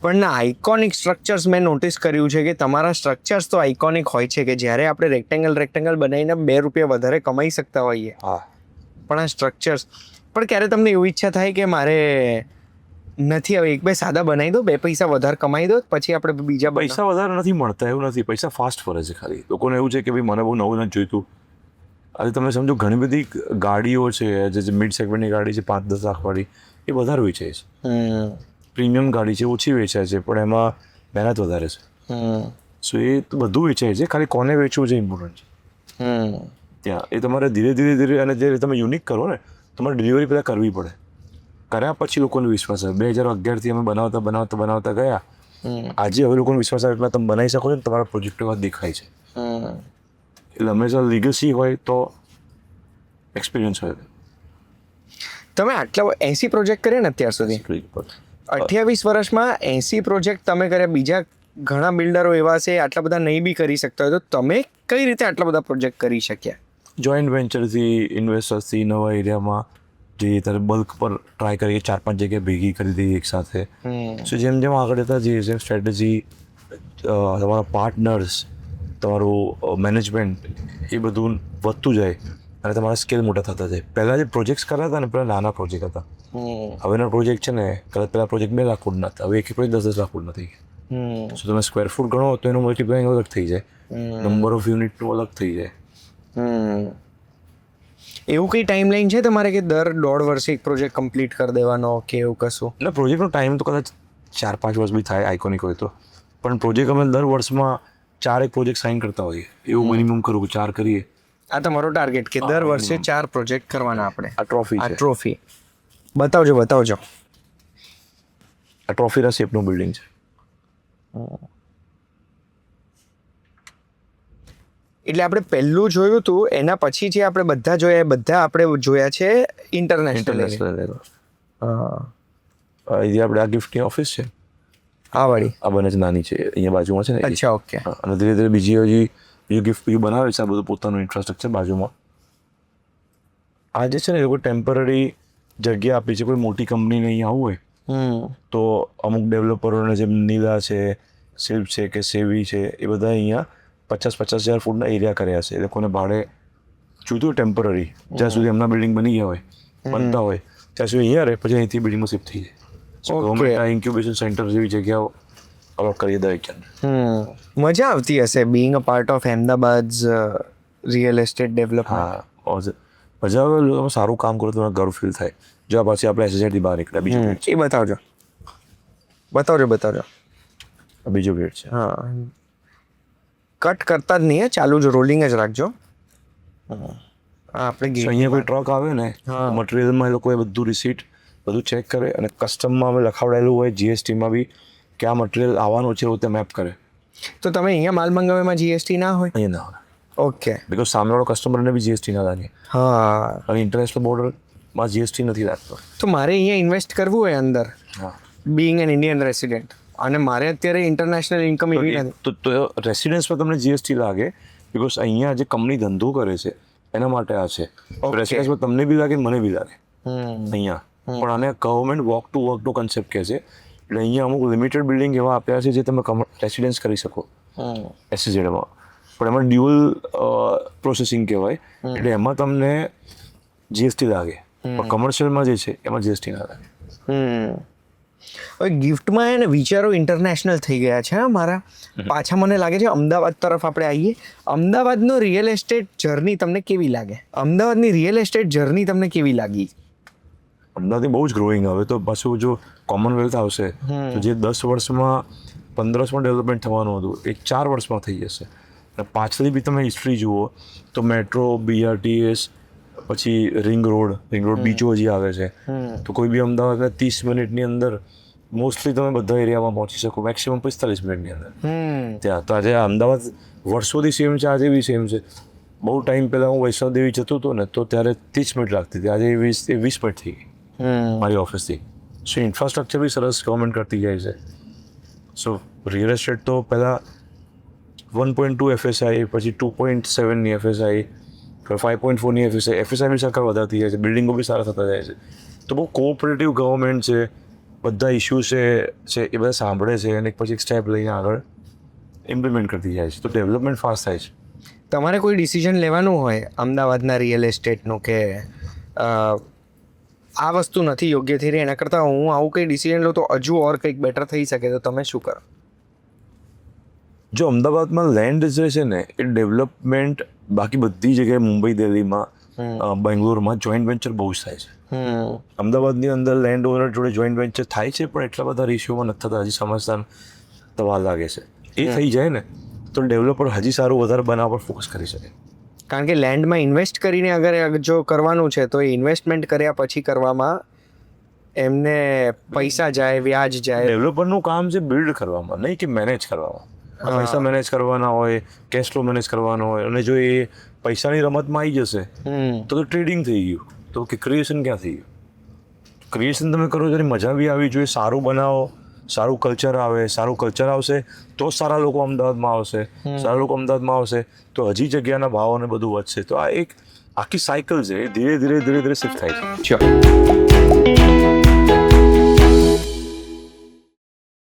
પણ iconic structures મેં notice કર્યું છે કે તમારા સ્ટ્રક્ચર્સ તો આઇકોનિક હોય છે કે જ્યારે આપણે રેક્ટેંગલ બનાવીને 2 રૂપિયા વધારે કમાઈ શકતા હોઈએ, હા, પણ આ સ્ટ્રક્ચર્સ પણ ક્યારે તમને એવી ઈચ્છા થાય કે મારે નથી હવે 1-2 સાદા બનાવી દો, 2 પૈસા વધારે કમાઈ દો, પછી આપણે બીજા પૈસા વધારે નથી મળતા એવું નથી, પૈસા ફાસ્ટ ફરે છે ખાલી. લોકોને એવું છે કે ભાઈ મને બહુ નવું નથી જોઈતું. આજે તમે સમજો ઘણી બધી ગાડીઓ છે જે મિડ સેગમેન્ટની ગાડી છે 5-10 લાખ વાળી, એ વધારે વેચાય છે. પ્રીમિયમ ગાડી છે ઓછી વેચાય છે પણ એમાં મહેનત વધારે છે. સો એ તો બધું વેચાય છે, ખાલી કોને વેચવું છે ઇમ્પોર્ટન્ટ છે ત્યાં. એ તમારે ધીરે ધીરે અને જે તમે યુનિક કરો ને, તમારે ડિલિવરી પહેલાં કરવી પડે. કર્યા પછી લોકોને વિશ્વાસ આવે. 2011થી અમે બનાવતા ગયા. આજે હવે લોકોને વિશ્વાસ આવે એટલા તમે બનાવી શકો છો ને તમારા પ્રોજેક્ટ એવા દેખાય છે. એટલે હંમેશા લીગસી હોય તો એક્સપિરિયન્સ હોય. તમે આટલા 80 પ્રોજેક્ટ કર્યા ને અત્યાર સુધી, 28 વર્ષમાં 80 પ્રોજેક્ટ તમે કર્યા. બીજા ઘણા બિલ્ડરો એવા છે આટલા બધા નહીં બી કરી શકતા હોય, તો તમે કઈ રીતે આટલા બધા પ્રોજેક્ટ કરી શક્યા? જોઈન્ટ વેન્ચરથી, ઇન્વેસ્ટર્સથી, નવા એરિયામાં જે ત્યારે બલ્ક પર ટ્રાય કરીએ, 4-5 જગ્યાએ ભેગી કરી દઈએ એકસાથે. સો જેમ જેમ આગળ જતા જઈએ જેમ સ્ટ્રેટેજી, તમારા પાર્ટનર્સ, તમારું મેનેજમેન્ટ, એ બધું વધતું જાય અને તમારા સ્કેલ મોટા થતા જાય. પહેલાં જે પ્રોજેક્ટ્સ કર્યા હતા ને, પહેલાં નાના પ્રોજેક્ટ હતા. હવેના પ્રોજેક્ટ છે ને, પહેલાં પ્રોજેક્ટ 2 લાખ ફૂટના હતા, હવે એક પ્રોજેક્ટ 10-10 લાખ ફૂટના થઈ ગયા. સો તમે સ્ક્વેર ફૂટ ગણો તો એનું મલ્ટીપ્લાઇંગ અલગ થઈ જાય, નંબર ઓફ યુનિટનું અલગ થઈ જાય. એવું કઈ ટાઈમલાઈન છે તમારે કે દર 1.5 વર્ષે એક પ્રોજેક્ટ કમ્પ્લીટ કરી દેવાનો કે એવું કશું? એટલે પ્રોજેક્ટનો ટાઈમ તો કદાચ 4-5 વર્ષ બી થાય આઇકોનિક હોય તો, પણ પ્રોજેક્ટ અમે દર વર્ષમાં 4 પ્રોજેક્ટ સાઇન કરતા હોઈએ. એવું મિનિમમ કરું કે 4 કરીએ. આ તમારો ટાર્ગેટ કે દર વર્ષે 4 પ્રોજેક્ટ કરવાના આપણે? આ ટ્રોફી છે. ટ્રોફી બતાવજો. આ ટ્રોફીના શેપનું બિલ્ડિંગ છે. એટલે આપણે પહેલું જોયું હતું, એના પછી જે આપણે બધા જોયા એ બધા આપણે જોયા છે ઇન્ટરનેશનલ. અહીંયા આપણે આ ગિફ્ટની ઓફિસ છે, આ વાળી આ બને જ નાની છે, અહીંયા બાજુમાં છે ને. અચ્છા, ઓકે. અને ધીરે ધીરે બીજી ગિફ્ટ બનાવે છે. આ બધું પોતાનું ઇન્ફ્રાસ્ટ્રક્ચર બાજુમાં. આ જે છે ને એ લોકો ટેમ્પરરી જગ્યા આપી છે. કોઈ મોટી કંપનીને અહીંયા આવવું હોય તો અમુક ડેવલપરોને જેમ નીલા છે, શિલ્પ છે કે સેવી છે, એ બધા અહીંયા 50-50 હજાર ફૂટના એરિયા કર્યા છે. એ લોકોને ભાડે જોઈતું ટેમ્પરરી, જ્યાં સુધી એમના બિલ્ડિંગ બની ગયા હોય, બનતા હોય ત્યાં સુધી અહીંયા રહે, પછી અહીંથી બિલ્ડિંગમાં શિફ્ટ થઈ જાય. ગવર્મેન્ટ આ ઇન્ક્યુબેશન સેન્ટર જેવી જગ્યાઓ અલોટ કરી દરેક જણ. મજા આવતી હશે being a part of Ahmedabad real estate development. હા, મજા આવે. તમે સારું કામ કરો તો ગર્વ ફીલ થાય. જો આ પછી આપણે એસએસઆઈથી બહાર નીકળ્યા. બીજું એ બતાવજો. બીજો ગેટ છે. હા, કટ કરતા જ નહીં, ચાલુ જ રોલિંગ જ રાખજો. આપણે અહીંયા કોઈ ટ્રક આવે ને, મટીરિયલમાં એ લોકોએ બધું રિસીટ બધું ચેક કરે અને કસ્ટમમાં અમે લખાવડાયેલું હોય જીએસટીમાં બી કે આ મટીરિયલ આવવાનું છે એવું તે મેપ કરે. તો તમે અહીંયા માલ મંગાવવામાં જીએસટી ના હોય? અહીંયા ના હોય. ઓકે. બિકોઝ સામેવાળો કસ્ટમરને બી જીએસટી ના લાગે. હા, અને ઇન્ટરનેશનલ બોર્ડરમાં જીએસટી નથી લાગતો. તો મારે અહીંયા ઇન્વેસ્ટ કરવું હોય અંદર, હા, બિંગ એન ઇન્ડિયન રેસિડેન્ટ, અને મારે અત્યારે ઇન્ટરનેશનલ ઇન્કમ એવી નથી, તો રેસિડન્સમાં તમને જીએસટી લાગે. બિકોઝ અહીંયા જે કંપની ધંધો કરે છે એના માટે આ છે. રેસિડન્સમાં તમને બી લાગે, મને બી લાગે અહીંયા. પણ આને ગવર્મેન્ટ વોક ટુ વર્કનો કન્સેપ્ટ કહે છે. એટલે અહીંયા અમુક લિમિટેડ બિલ્ડિંગ એવા આપ્યા છે જે તમે રેસિડન્સ કરી શકો એસએઝેડમાં. પણ એમાં ડ્યુઅલ પ્રોસેસિંગ કહેવાય. એટલે એમાં તમને જીએસટી લાગે, પણ કમર્શિયલમાં જે છે એમાં જીએસટી ના લાગે. હવે ગિફ્ટમાં એને વિચારો ઇન્ટરનેશનલ થઈ ગયા છે. મારા પાછા મને લાગે છે અમદાવાદ તરફ આપણે આવીએ. અમદાવાદનો રિયલ એસ્ટેટ જર્ની તમને કેવી લાગે? અમદાવાદની રિયલ એસ્ટેટ જર્ની તમને કેવી લાગી? અમદાવાદની બહુ જ ગ્રોઈંગ. હવે તો પાછું જો કોમનવેલ્થ આવશે તો જે 10 વર્ષમાં 15 વર્ષમાં ડેવલપમેન્ટ થવાનું હતું એ 4 વર્ષમાં થઈ જશે. અને પાછળની બી તમે હિસ્ટ્રી જુઓ તો મેટ્રો, BRTS, પછી રિંગ રોડ બીચો હજી આવે છે. તો કોઈ બી અમદાવાદના 30 મિનિટની અંદર મોસ્ટલી તમે બધા એરિયામાં પહોંચી શકો, મેક્સિમમ 45 મિનિટની અંદર ત્યાં. તો આજે અમદાવાદ વર્ષોથી સેમ છે, આજે બી સેમ છે. બહુ ટાઈમ પહેલાં હું વૈષ્ણોદેવી જતો હતો ને તો ત્યારે 30 મિનિટ લાગતી હતી, આજે 20 મિનિટ થઈ ગઈ મારી ઓફિસથી. સો ઇન્ફ્રાસ્ટ્રક્ચર બી સરસ ગવર્મેન્ટ કરતી જાય છે. સો રિયલ એસ્ટેટ તો પહેલાં 1.2 FSI, પછી 2.7ની FSI, 5.4ની FSI બી સરકાર વધારતી જાય છે. બિલ્ડિંગો બી સારા થતા જાય છે. તો બહુ કોઓપરેટિવ ગવર્મેન્ટ છે. બધા ઇશ્યુ છે એ બધા સાંભળે છે અને પછી એક સ્ટેપ લઈને આગળ ઇમ્પ્લિમેન્ટ કરતી જાય છે, તો ડેવલપમેન્ટ ફાસ્ટ થાય છે. તમારે કોઈ ડિસિઝન લેવાનું હોય અમદાવાદના રિયલ એસ્ટેટનું કે આ વસ્તુ નથી યોગ્ય થઈ રહી, એના કરતાં હું આવું કંઈ ડિસિઝન લઉં તો હજુ ઓર કંઈક બેટર થઈ શકે, તો તમે શું કરો? જો અમદાવાદમાં લેન્ડ જે છે ને એ ડેવલપમેન્ટ બાકી બધી જગ્યાએ મુંબઈ, દિલ્હીમાં, બેંગ્લોરમાં જોઈન્ટ વેન્ચર બહુ જ થાય છે. અમદાવાદની અંદર લેન્ડ ઓનર જોડે જોઈન્ટ વેન્ચર થાય છે પણ એટલા બધા રેશિયોમાં નથી થતા, હજી સમજતા તો વાર લાગે છે. એ થઈ જાય ને તો ડેવલપર હજી સારું વધારે બનાવવા પર ફોકસ કરી શકે. કારણ કે લેન્ડમાં ઇન્વેસ્ટ કરીને અગર જો કરવાનું છે તો એ ઇન્વેસ્ટમેન્ટ કર્યા પછી કરવામાં એમને પૈસા જાય, વ્યાજ જાય. ડેવલપરનું કામ છે બિલ્ડ કરવામાં, નહીં કે મેનેજ કરવામાં. પૈસા મેનેજ કરવાના હોય, કેશ ફ્લો મેનેજ કરવાનો હોય, અને જો એ પૈસાની રમતમાં આવી જશે તો ટ્રેડિંગ થઈ ગયું, તો કે ક્રિએશન ક્યાં થઈ ગયું? ક્રિએશન તમે કરો ત્યારે મજા બી આવી જોઈએ, સારું બનાવો, સારું કલ્ચર આવે, સારું કલ્ચર આવશે તો સારા લોકો અમદાવાદમાં આવશે, સારા લોકો અમદાવાદમાં આવશે તો હજી જગ્યાના ભાવ અને બધું વધશે. તો આ એક આખી સાયકલ છે, એ ધીરે ધીરે શિફ્ટ થાય છે. Sure.